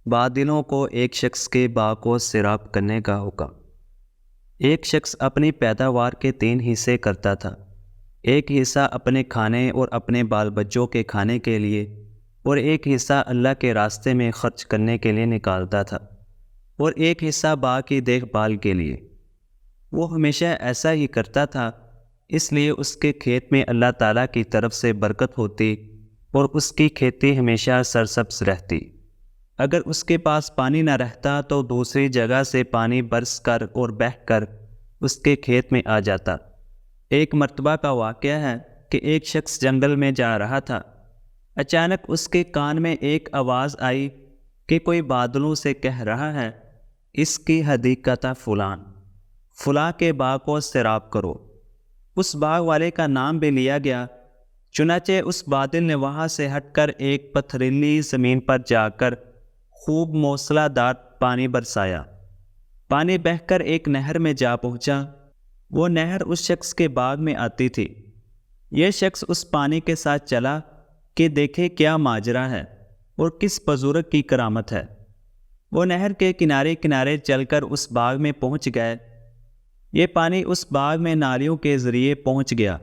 بادلوں کو ایک شخص کے باغ کو سیراب کرنے کا حکم۔ ایک شخص اپنی پیداوار کے 3 حصے کرتا تھا۔ ایک حصہ اپنے کھانے اور اپنے بال بچوں کے کھانے کے لیے، اور ایک حصہ اللہ کے راستے میں خرچ کرنے کے لیے نکالتا تھا، اور ایک حصہ باغ کی دیکھ بھال کے لیے۔ وہ ہمیشہ ایسا ہی کرتا تھا، اس لیے اس کے کھیت میں اللہ تعالیٰ کی طرف سے برکت ہوتی اور اس کی کھیتی ہمیشہ سرسبز رہتی۔ اگر اس کے پاس پانی نہ رہتا تو دوسری جگہ سے پانی برس کر اور بہہ کر اس کے کھیت میں آ جاتا۔ ایک مرتبہ کا واقعہ ہے کہ ایک شخص جنگل میں جا رہا تھا۔ اچانک اس کے کان میں ایک آواز آئی کہ کوئی بادلوں سے کہہ رہا ہے، اس کی حدیقت فلاں کے باغ کو سیراب کرو۔ اس باغ والے کا نام بھی لیا گیا۔ چنانچہ اس بادل نے وہاں سے ہٹ کر ایک پتھریلی زمین پر جا کر خوب موسلا دار پانی برسایا۔ پانی بہہ کر ایک نہر میں جا پہنچا۔ وہ نہر اس شخص کے باغ میں آتی تھی۔ یہ شخص اس پانی کے ساتھ چلا کہ دیکھے کیا ماجرا ہے اور کس بزرگ کی کرامت ہے۔ وہ نہر کے کنارے کنارے چل کر اس باغ میں پہنچ گئے۔ یہ پانی اس باغ میں نالیوں کے ذریعے پہنچ گیا۔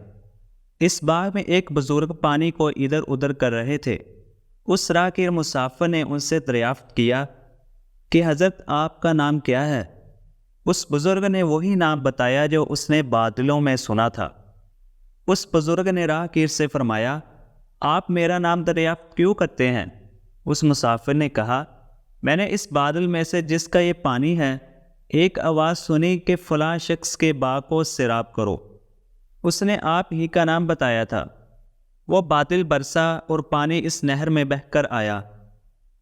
اس باغ میں ایک بزرگ پانی کو ادھر ادھر کر رہے تھے۔ اس راہگیر مسافر نے ان سے دریافت کیا کہ حضرت آپ کا نام کیا ہے؟ اس بزرگ نے وہی نام بتایا جو اس نے بادلوں میں سنا تھا۔ اس بزرگ نے راہگیر سے فرمایا، آپ میرا نام دریافت کیوں کرتے ہیں؟ اس مسافر نے کہا، میں نے اس بادل میں سے جس کا یہ پانی ہے ایک آواز سنی کہ فلاں شخص کے باغ کو سیراب کرو۔ اس نے آپ ہی کا نام بتایا تھا۔ وہ بادل برسا اور پانی اس نہر میں بہہ کر آیا۔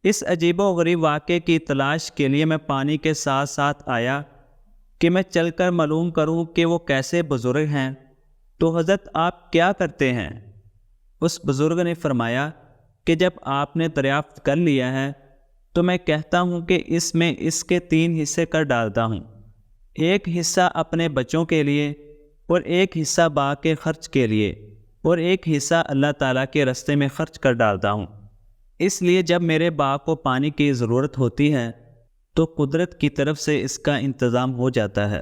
اس عجیب و غریب واقعے کی تلاش کے لیے میں پانی کے ساتھ ساتھ آیا کہ میں چل کر معلوم کروں کہ وہ کیسے بزرگ ہیں۔ تو حضرت آپ کیا کرتے ہیں؟ اس بزرگ نے فرمایا کہ جب آپ نے دریافت کر لیا ہے تو میں کہتا ہوں کہ اس میں اس کے 3 حصے کر ڈالتا ہوں۔ ایک حصہ اپنے بچوں کے لیے، اور ایک حصہ باغ کے خرچ کے لیے، اور ایک حصہ اللہ تعالیٰ کے راستے میں خرچ کر ڈالتا ہوں۔ اس لیے جب میرے باغ کو پانی کی ضرورت ہوتی ہے تو قدرت کی طرف سے اس کا انتظام ہو جاتا ہے۔